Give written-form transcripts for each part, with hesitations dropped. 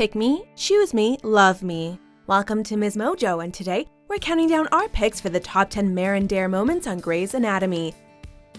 Pick me, choose me, love me. Welcome to MsMojo, and today we're counting down our picks for the top 10 Mer and Der moments on Grey's Anatomy.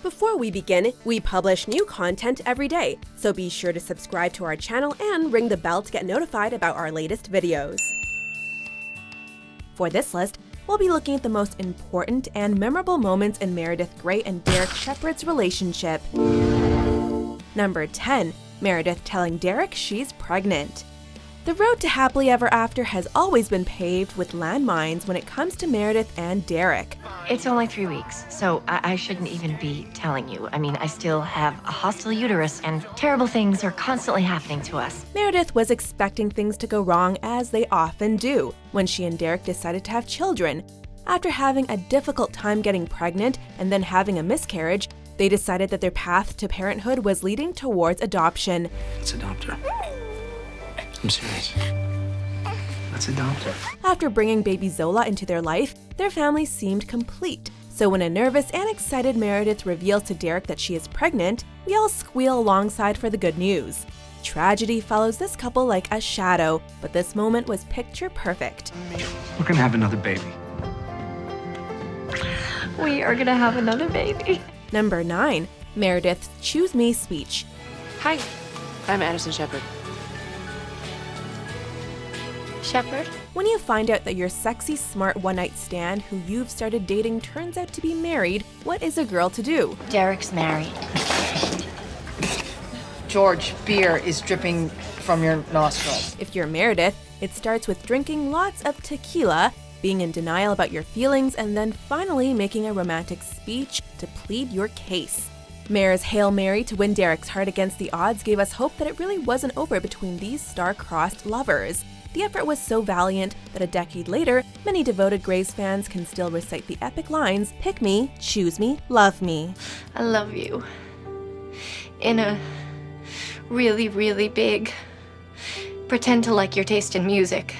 Before we begin, we publish new content every day, so be sure to subscribe to our channel and ring the bell to get notified about our latest videos. For this list, we'll be looking at the most important and memorable moments in Meredith Grey and Derek Shepherd's relationship. Number 10. Meredith telling Derek she's pregnant. The road to happily ever after has always been paved with landmines when it comes to Meredith and Derek. It's only 3 weeks, so I shouldn't even be telling you. I mean, I still have a hostile uterus, and terrible things are constantly happening to us. Meredith was expecting things to go wrong, as they often do, when she and Derek decided to have children. After having a difficult time getting pregnant and then having a miscarriage, they decided that their path to parenthood was leading towards adoption. Let's adopt her. I'm serious. Let's adopt her. After bringing baby Zola into their life, their family seemed complete. So when a nervous and excited Meredith reveals to Derek that she is pregnant, we all squeal alongside for the good news. Tragedy follows this couple like a shadow, but this moment was picture perfect. We're gonna have another baby. We are gonna have another baby. Number 9. Meredith's Choose Me speech. Hi, I'm Addison Shepherd. Shepherd? When you find out that your sexy, smart one-night stand who you've started dating turns out to be married, what is a girl to do? Derek's married. George, beer is dripping from your nostrils. If you're Meredith, it starts with drinking lots of tequila, being in denial about your feelings, and then finally making a romantic speech to plead your case. Mer's Hail Mary to win Derek's heart against the odds gave us hope that it really wasn't over between these star-crossed lovers. The effort was so valiant that a decade later, many devoted Grey's fans can still recite the epic lines, "Pick me, choose me, love me." I love you. In a really, really big. Pretend to like your taste in music.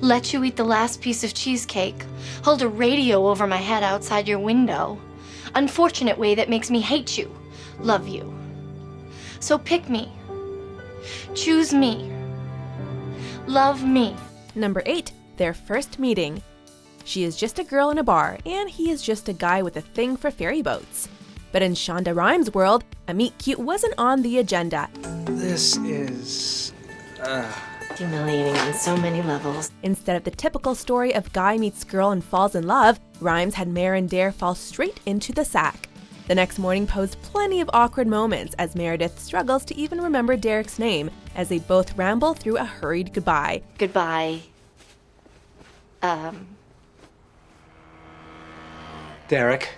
Let you eat the last piece of cheesecake. Hold a radio over my head outside your window. Unfortunate way that makes me hate you. Love you. So pick me. Choose me. Love me. Number 8. Their first meeting. She is just a girl in a bar, and he is just a guy with a thing for ferry boats. But in Shonda Rhimes' world, a meet cute wasn't on the agenda. This is... Humiliating on so many levels. Instead of the typical story of guy meets girl and falls in love, Rhimes had Mer and Der fall straight into the sack. The next morning posed plenty of awkward moments as Meredith struggles to even remember Derek's name as they both ramble through a hurried goodbye. Goodbye. Derek.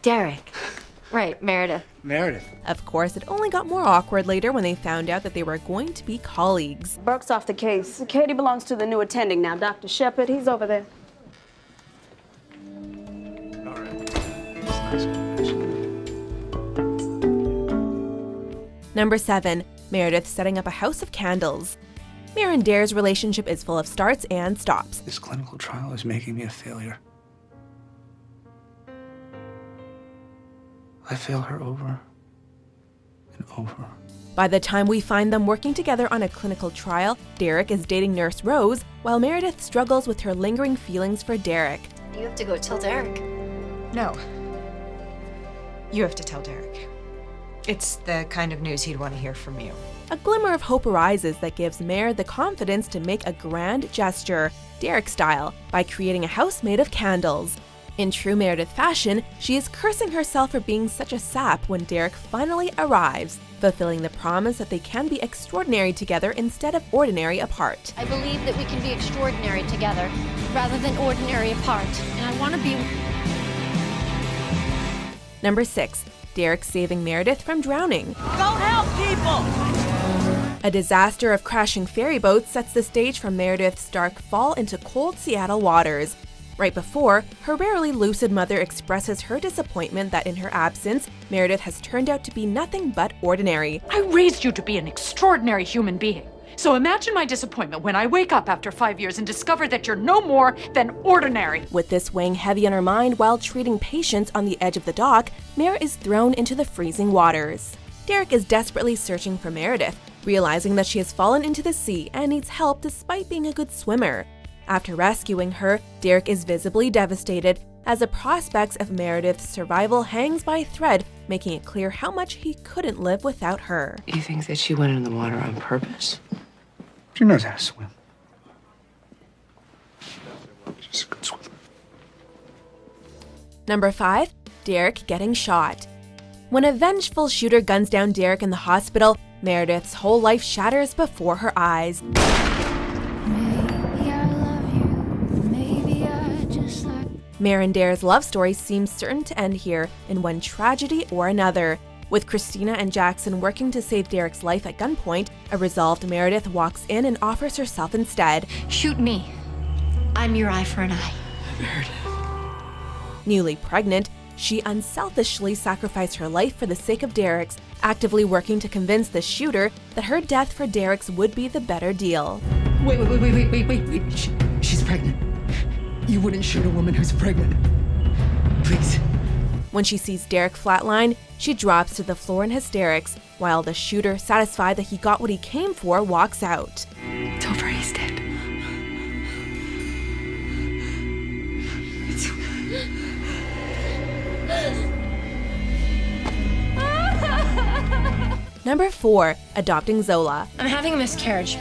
Derek. Right, Meredith. Meredith. Of course, it only got more awkward later when they found out that they were going to be colleagues. Burke's off the case. Katie belongs to the new attending now. Dr. Shepherd, he's over there. All right. That's nice. Number 7. Meredith setting up a house of candles. Mer and Der's relationship is full of starts and stops. This clinical trial is making me a failure. I fail her over and over. By the time we find them working together on a clinical trial, Derek is dating Nurse Rose, while Meredith struggles with her lingering feelings for Derek. You have to go tell Derek. No. You have to tell Derek. It's the kind of news he'd want to hear from you. A glimmer of hope arises that gives Mer the confidence to make a grand gesture, Derek style, by creating a house made of candles. In true Meredith fashion, she is cursing herself for being such a sap when Derek finally arrives, fulfilling the promise that they can be extraordinary together instead of ordinary apart. I believe that we can be extraordinary together rather than ordinary apart. And I want to be... Number 6. Derek saving Meredith from drowning. Go help people! A disaster of crashing ferry boats sets the stage for Meredith's dark fall into cold Seattle waters. Right before, her rarely lucid mother expresses her disappointment that in her absence, Meredith has turned out to be nothing but ordinary. I raised you to be an extraordinary human being. So imagine my disappointment when I wake up after 5 years and discover that you're no more than ordinary. With this weighing heavy on her mind while treating patients on the edge of the dock, Mer is thrown into the freezing waters. Derek is desperately searching for Meredith, realizing that she has fallen into the sea and needs help despite being a good swimmer. After rescuing her, Derek is visibly devastated as the prospects of Meredith's survival hangs by a thread, making it clear how much he couldn't live without her. You think that she went in the water on purpose? She knows how to swim. She's a good swimmer. Number 5. Derek getting shot. When a vengeful shooter guns down Derek in the hospital, Meredith's whole life shatters before her eyes. Mer and Der's love story seems certain to end here in one tragedy or another. With Christina and Jackson working to save Derek's life at gunpoint, a resolved Meredith walks in and offers herself instead. Shoot me. I'm your eye for an eye. Meredith. Newly pregnant, she unselfishly sacrificed her life for the sake of Derek's, actively working to convince the shooter that her death for Derek's would be the better deal. Wait. She's pregnant. You wouldn't shoot a woman who's pregnant. Please. When she sees Derek flatline, she drops to the floor in hysterics, while the shooter, satisfied that he got what he came for, walks out. It's over, he's dead. Number 4. Adopting Zola. I'm having a miscarriage.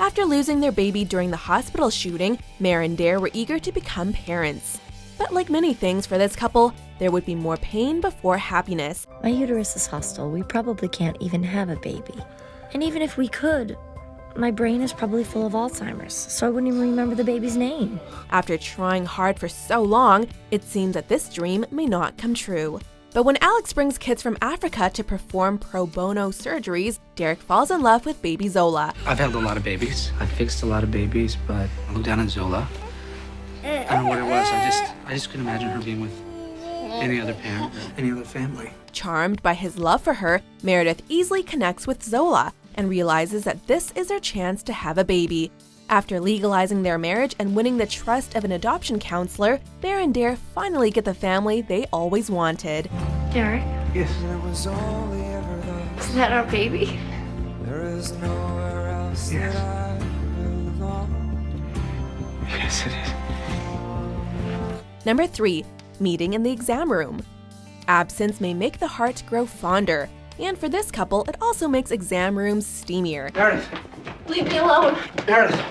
After losing their baby during the hospital shooting, Mer and Der were eager to become parents. But like many things for this couple, there would be more pain before happiness. My uterus is hostile. We probably can't even have a baby. And even if we could, my brain is probably full of Alzheimer's, so I wouldn't even remember the baby's name. After trying hard for so long, it seems that this dream may not come true. But when Alex brings kids from Africa to perform pro bono surgeries, Derek falls in love with baby Zola. I've held a lot of babies. I've fixed a lot of babies, but I looked down at Zola. I don't know what it was. I just couldn't imagine her being with any other parent or any other family. Charmed by his love for her, Meredith easily connects with Zola and realizes that this is her chance to have a baby. After legalizing their marriage and winning the trust of an adoption counselor, Mer and Der finally get the family they always wanted. Derek? Yes. Is that our baby? Yes, it is. Number 3. Meeting in the exam room. Absence may make the heart grow fonder, and for this couple, it also makes exam rooms steamier. Meredith. Leave me alone. Meredith.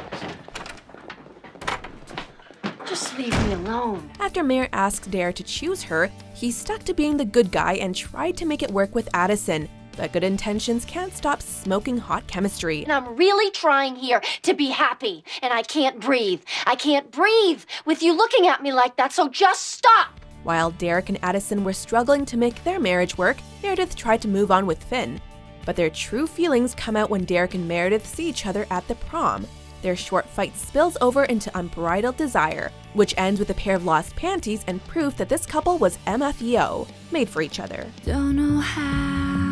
Just leave me alone. After Mer asked Der to choose her, he stuck to being the good guy and tried to make it work with Addison. But good intentions can't stop smoking hot chemistry. And I'm really trying here to be happy, and I can't breathe. I can't breathe with you looking at me like that, so just stop! While Derek and Addison were struggling to make their marriage work, Meredith tried to move on with Finn. But their true feelings come out when Derek and Meredith see each other at the prom. Their short fight spills over into unbridled desire, which ends with a pair of lost panties and proof that this couple was MFEO, made for each other. Don't know how,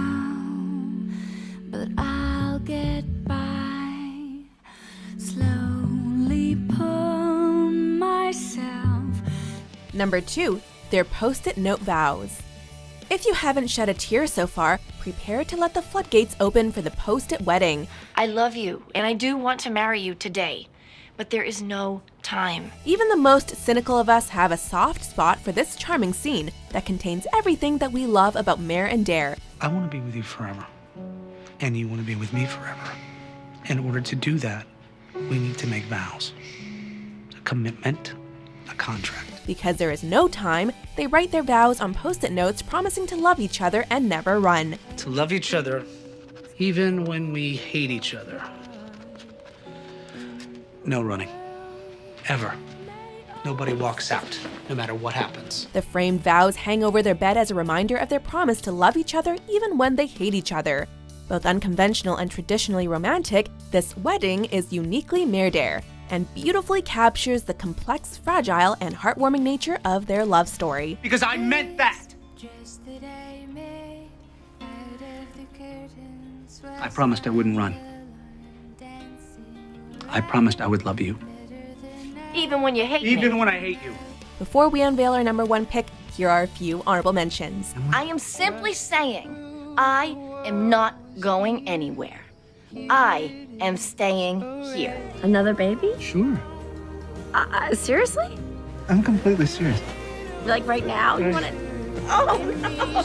but I'll get by. Slowly pull myself. Number 2. Their post-it note vows. If you haven't shed a tear so far, prepare to let the floodgates open for the post-it wedding. I love you, and I do want to marry you today, but there is no time. Even the most cynical of us have a soft spot for this charming scene that contains everything that we love about Mer and Der. I want to be with you forever, and you want to be with me forever. In order to do that, we need to make vows. A commitment, a contract. Because there is no time, they write their vows on post-it notes promising to love each other and never run. To love each other, even when we hate each other. No running. Ever. Nobody walks out, no matter what happens. The framed vows hang over their bed as a reminder of their promise to love each other even when they hate each other. Both unconventional and traditionally romantic, this wedding is uniquely Mer Der and beautifully captures the complex, fragile, and heartwarming nature of their love story. Because I meant that! I promised I wouldn't run. I promised I would love you. Even when you hate me. Even when I hate you. Before we unveil our number 1 pick, here are a few honorable mentions. I am simply saying, I am not going anywhere. I am staying here. Another baby? Sure. Seriously? I'm completely serious. Like right now? You want to? Oh no!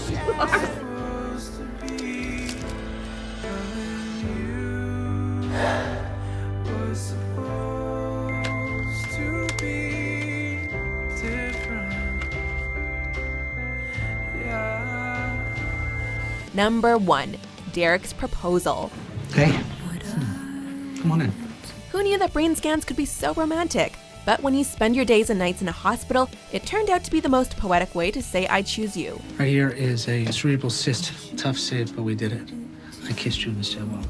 Number 1, Derek's proposal. Hey, come on in. Who knew that brain scans could be so romantic? But when you spend your days and nights in a hospital, it turned out to be the most poetic way to say I choose you. Right here is a cerebral cyst. Tough save, but we did it. I kissed you in the stairwell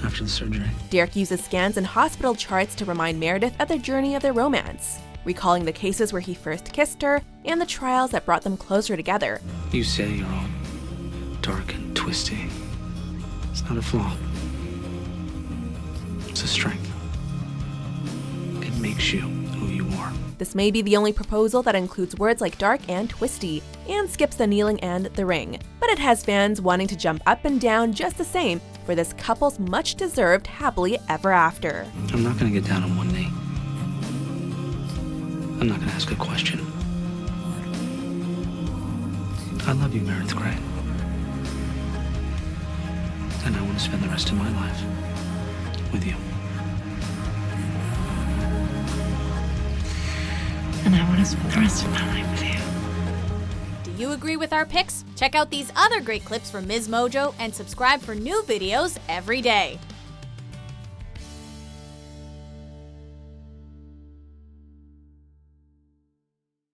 after the surgery. Derek uses scans and hospital charts to remind Meredith of the journey of their romance, recalling the cases where he first kissed her and the trials that brought them closer together. You say you're all dark and twisty. It's not a flaw. It's a strength. It makes you who you are. This may be the only proposal that includes words like dark and twisty, and skips the kneeling and the ring. But it has fans wanting to jump up and down just the same for this couple's much-deserved happily ever after. I'm not gonna get down on one knee. I'm not gonna ask a question. I love you, Meredith Gray. And I want to spend the rest of my life with you. And I want to spend the rest of my life with you. Do you agree with our picks? Check out these other great clips from MsMojo and subscribe for new videos every day.